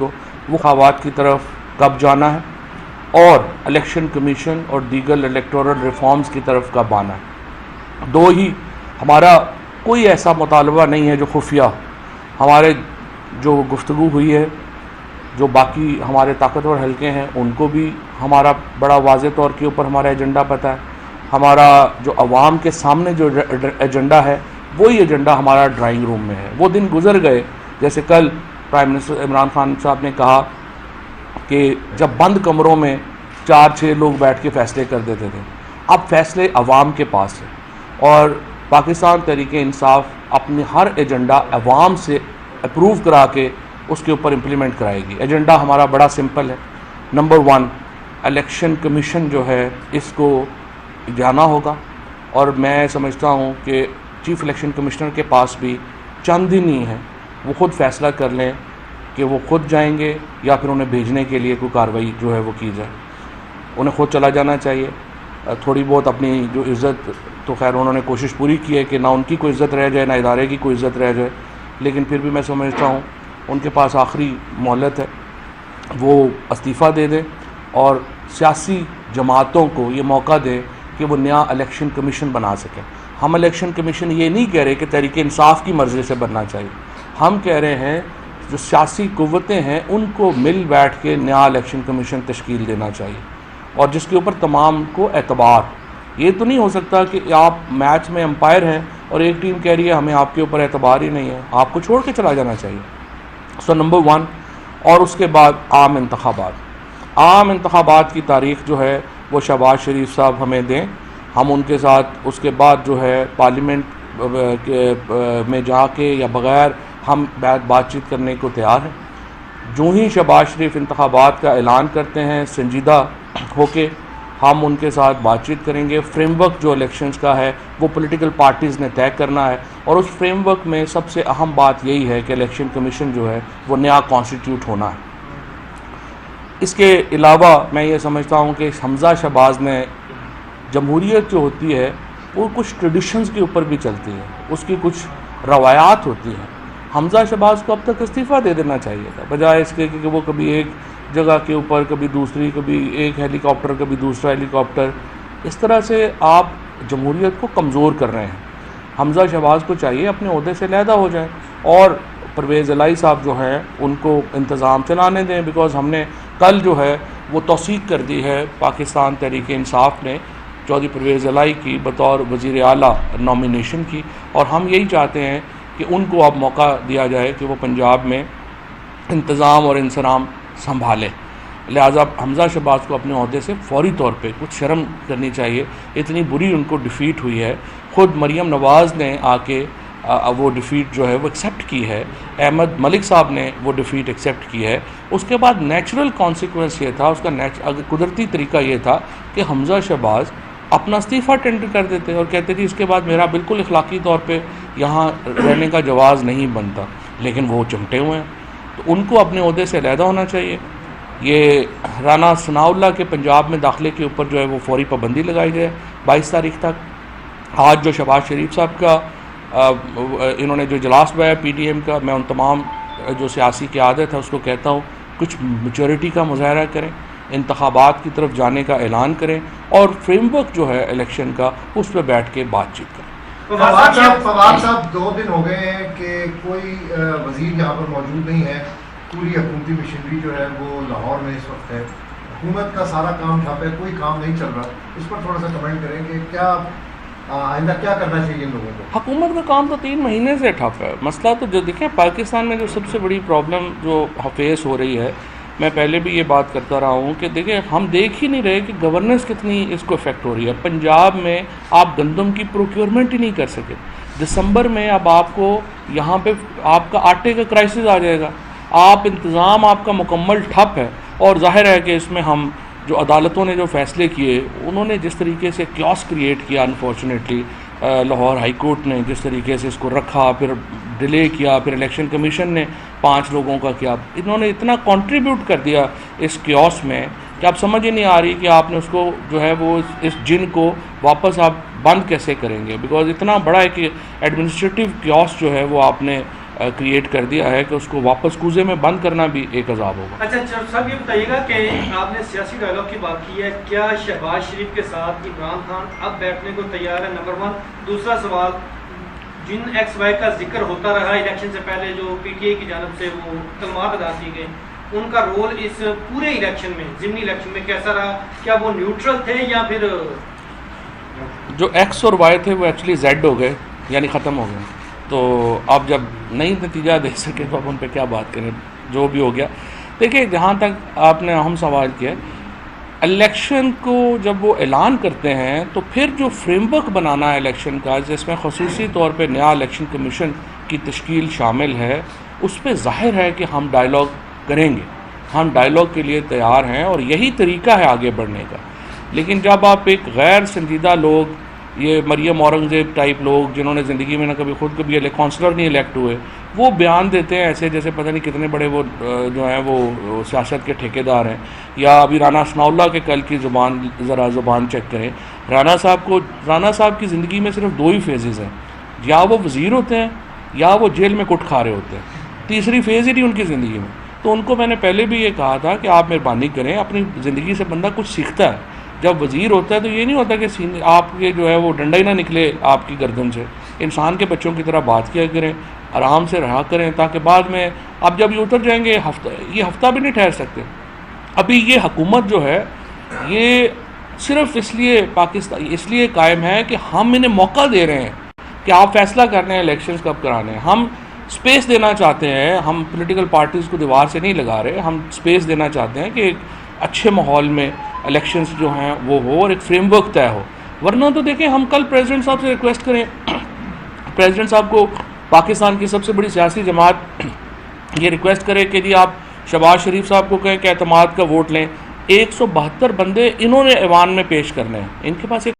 کو وہ انتخابات کی طرف کب جانا ہے اور الیکشن کمیشن اور دیگر الیکٹورل ریفارمز کی طرف کب آنا ہے. دو ہی ہمارا کوئی ایسا مطالبہ نہیں ہے جو خفیہ. ہمارے جو گفتگو ہوئی ہے جو باقی ہمارے طاقتور حلقے ہیں ان کو بھی ہمارا بڑا واضح طور کے اوپر ہمارا ایجنڈا پتہ ہے. ہمارا جو عوام کے سامنے جو ایجنڈا ہے وہی ایجنڈا ہمارا ڈرائنگ روم میں ہے. وہ دن گزر گئے جیسے کل پرائم منسٹر عمران خان صاحب نے کہا کہ جب بند کمروں میں 4-6 لوگ بیٹھ کے فیصلے کر دیتے تھے. اب فیصلے عوام کے پاس ہیں اور پاکستان تحریک انصاف اپنی ہر ایجنڈا عوام سے اپروو کرا کے اس کے اوپر امپلیمنٹ کرائے گی. ایجنڈا ہمارا بڑا سمپل ہے. نمبر 1 الیکشن کمیشن جو ہے اس کو جانا ہوگا اور میں سمجھتا ہوں کہ چیف الیکشن کمشنر کے پاس بھی چند دن ہی ہیں. وہ خود فیصلہ کر لیں کہ وہ خود جائیں گے یا پھر انہیں بھیجنے کے لیے کوئی کارروائی جو ہے وہ کی جائے. انہیں خود چلا جانا چاہیے. تھوڑی بہت اپنی جو عزت تو خیر انہوں نے کوشش پوری کی ہے کہ نہ ان کی کوئی عزت رہ جائے نہ ادارے کی کوئی عزت رہ جائے, لیکن پھر بھی میں سمجھتا ہوں ان کے پاس آخری مہلت ہے. وہ استعفیٰ دے دیں اور سیاسی جماعتوں کو یہ موقع دیں کہ وہ نیا الیکشن کمیشن بنا سکیں. ہم الیکشن کمیشن یہ نہیں کہہ رہے کہ تحریک انصاف کی مرضی سے بننا چاہیے. ہم کہہ رہے ہیں جو سیاسی قوتیں ہیں ان کو مل بیٹھ کے نیا الیکشن کمیشن تشکیل دینا چاہیے اور جس کے اوپر تمام کو اعتبار. یہ تو نہیں ہو سکتا کہ آپ میچ میں امپائر ہیں اور ایک ٹیم کہہ رہی ہے ہمیں آپ کے اوپر اعتبار ہی نہیں ہے. آپ کو چھوڑ کے چلا جانا چاہیے. سو نمبر 1 اور اس کے بعد عام انتخابات. عام انتخابات کی تاریخ جو ہے وہ شہباز شریف صاحب ہمیں دیں. ہم ان کے ساتھ اس کے بعد جو ہے پارلیمنٹ میں جا کے یا بغیر ہم بات چیت کرنے کو تیار ہیں. جو ہی شہباز شریف انتخابات کا اعلان کرتے ہیں سنجیدہ ہو کے ہم ان کے ساتھ بات چیت کریں گے. فریم ورک جو الیکشنز کا ہے وہ پولیٹیکل پارٹیز نے طے کرنا ہے اور اس فریم ورک میں سب سے اہم بات یہی ہے کہ الیکشن کمیشن جو ہے وہ نیا کانسٹیٹیوٹ ہونا ہے. اس کے علاوہ میں یہ سمجھتا ہوں کہ حمزہ شہباز نے جمہوریت جو ہوتی ہے وہ کچھ ٹریڈیشنز کے اوپر بھی چلتی ہے, اس کی کچھ روایات ہوتی ہیں. حمزہ شہباز کو اب تک استعفیٰ دے دینا چاہیے تھا بجائے اس کے کہ وہ کبھی ایک جگہ کے اوپر کبھی دوسری, کبھی ایک ہیلی کاپٹر کبھی دوسرا ہیلی کاپٹر. اس طرح سے آپ جمہوریت کو کمزور کر رہے ہیں. حمزہ شہباز کو چاہیے اپنے عہدے سے علیحدہ ہو جائیں اور پرویز الہی صاحب جو ہیں ان کو انتظام چلانے دیں. بیکاز ہم نے کل جو ہے وہ توثیق کر دی ہے پاکستان تحریک انصاف نے چودھری پرویز الہی کی بطور وزیر اعلیٰ نامینیشن کی, اور ہم یہی چاہتے ہیں کہ ان کو اب موقع دیا جائے کہ وہ پنجاب میں انتظام اور انصرام سنبھالے. لہٰذا حمزہ شہباز کو اپنے عہدے سے فوری طور پہ کچھ شرم کرنی چاہیے. اتنی بری ان کو ڈیفیٹ ہوئی ہے. خود مریم نواز نے آ کے وہ ڈیفیٹ جو ہے وہ ایکسیپٹ کی ہے. احمد ملک صاحب نے وہ ڈیفیٹ ایکسیپٹ کی ہے. اس کے بعد نیچرل کانسیکوینس یہ تھا, اس کا قدرتی طریقہ یہ تھا کہ حمزہ شہباز اپنا استعفیٰ ٹینڈر کر دیتے اور کہتے تھے اس کے بعد میرا بالکل اخلاقی طور پہ یہاں رہنے کا جواز نہیں بنتا. لیکن وہ چمٹے ہوئے ہیں تو ان کو اپنے عہدے سے علیحدہ ہونا چاہیے. یہ رانا ثناء اللہ کے پنجاب میں داخلے کے اوپر جو ہے وہ فوری پابندی لگائی جائے 22 تاریخ تک. آج جو شہباز شریف صاحب کا انہوں نے جو اجلاس بھایا پی ٹی ایم کا, میں ان تمام جو سیاسی قیادت ہے اس کو کہتا ہوں کچھ میچورٹی کا مظاہرہ کریں, انتخابات کی طرف جانے کا اعلان کریں اور فریم ورک جو ہے الیکشن کا اس پہ بیٹھ کے بات چیت کریں. فواد صاحب 2 دن ہو گئے ہیں کہ کوئی وزیر یہاں پر موجود نہیں ہے. پوری حکومتی مشینری جو ہے وہ لاہور میں اس وقت ہے. حکومت کا سارا کام ٹھپ ہے, کوئی کام نہیں چل رہا. اس پر تھوڑا سا کمنٹ کریں کہ کیا آئندہ کیا کرنا چاہیے ان لوگوں کو. حکومت کا کام تو 3 مہینے سے ٹھپ ہے. مسئلہ تو جو دیکھیں پاکستان میں جو سب سے بڑی پرابلم جو فیس ہو رہی ہے, میں پہلے بھی یہ بات کرتا رہا ہوں کہ دیکھیں ہم دیکھ ہی نہیں رہے کہ گورننس کتنی اس کو افیکٹ ہو رہی ہے. پنجاب میں آپ گندم کی پروکیورمنٹ ہی نہیں کر سکے. دسمبر میں اب آپ کو یہاں پہ آپ کا آٹے کا کرائسس آ جائے گا. آپ انتظام آپ کا مکمل ٹھپ ہے اور ظاہر ہے کہ اس میں ہم جو عدالتوں نے جو فیصلے کیے انہوں نے جس طریقے سے کیوس کریٹ کیا, انفارچونیٹلی لاہور ہائی کورٹ نے جس طریقے سے اس کو رکھا, پھر ڈیلے کیا, پھر الیکشن کمیشن نے 5 لوگوں کا کیا, انہوں نے اتنا کنٹریبیوٹ کر دیا اس کیوس میں کہ آپ سمجھ ہی نہیں آ رہی کہ آپ نے اس کو جو ہے وہ اس جن کو واپس آپ بند کیسے کریں گے. بیکاز اتنا بڑا ہے کہ ایڈمنسٹریٹو کیوس جو ہے وہ آپ نے کریٹ کر دیا ہے کہ اس کو واپس کوزے میں بند کرنا بھی ایک عذاب ہوگا۔ اچھا صاحب یہ بتائیے گا کہ آپ نے سیاسی ڈائلاگ کی بات کی ہے، کیا شہباز شریف کے ساتھ عمران خان اب بیٹھنے کو تیار ہے؟ نمبر 1۔ دوسرا سوال، جن ایکس وائی کا ذکر ہوتا رہا الیکشن سے پہلے جو پی ٹی آئی کی جانب سے وہ کلمات ادا کیے گئے، ان کا رول اس پورے الیکشن میں، ضمنی الیکشن میں کیسا رہا؟ کیا وہ نیوٹرل تھے یا پھر جو ایکس اور وائی تھے وہ ایکچولی زیڈ ہو گئے، یعنی ختم ہو گئے، تو آپ جب نئی نتیجہ دے سکے تو آپ ان پہ کیا بات کریں، جو بھی ہو گیا۔ دیکھیں جہاں تک آپ نے اہم سوال کیا، الیکشن کو جب وہ اعلان کرتے ہیں تو پھر جو فریم ورک بنانا ہے الیکشن کا، جس میں خصوصی طور پہ نیا الیکشن کمیشن کی تشکیل شامل ہے، اس پہ ظاہر ہے کہ ہم ڈائلاگ کریں گے، ہم ڈائلاگ کے لیے تیار ہیں اور یہی طریقہ ہے آگے بڑھنے کا۔ لیکن جب آپ ایک غیر سنجیدہ لوگ، یہ مریم اورنگزیب ٹائپ لوگ جنہوں نے زندگی میں نہ کبھی خود کبھی کونسلر نہیں الیکٹ ہوئے، وہ بیان دیتے ہیں ایسے جیسے پتہ نہیں کتنے بڑے وہ جو ہیں وہ سیاست کے ٹھیکیدار ہیں، یا ابھی رانا ثناء اللہ کے کل کی زبان چیک کریں، رانا صاحب کی زندگی میں صرف 2 ہی فیزز ہیں، یا وہ وزیر ہوتے ہیں یا وہ جیل میں کٹ کھا رہے ہوتے ہیں، تیسری فیز ہی نہیں ان کی زندگی میں۔ تو ان کو میں نے پہلے بھی یہ کہا تھا کہ آپ مہربانی کریں، اپنی زندگی سے بندہ کچھ سیکھتا ہے، جب وزیر ہوتا ہے تو یہ نہیں ہوتا کہ آپ کے جو ہے وہ ڈنڈا ہی نہ نکلے آپ کی گردن سے، انسان کے بچوں کی طرح بات کیا کریں، آرام سے رہا کریں، تاکہ بعد میں اب جب یہ اتر جائیں گے یہ ہفتہ بھی نہیں ٹھہر سکتے۔ ابھی یہ حکومت جو ہے یہ صرف اس لیے قائم ہے کہ ہم انہیں موقع دے رہے ہیں کہ آپ فیصلہ کرنے ہیں الیکشنز کب کرانے ہیں، ہم سپیس دینا چاہتے ہیں، ہم پولیٹیکل پارٹیز کو دیوار سے نہیں لگا رہے، ہم سپیس دینا چاہتے ہیں کہ ایک اچھے ماحول میں الیکشنز جو ہیں وہ ہو اور ایک فریم ورک طے ہو۔ ورنہ تو دیکھیں ہم کل پریزیڈنٹ صاحب سے ریکویسٹ کریں، پریزیڈنٹ صاحب کو پاکستان کی سب سے بڑی سیاسی جماعت یہ ریکویسٹ کرے کہ جی آپ شہباز شریف صاحب کو کہیں کہ اعتماد کا ووٹ لیں، 172 بندے انہوں نے ایوان میں پیش کرنے ہیں، ان کے پاس ایک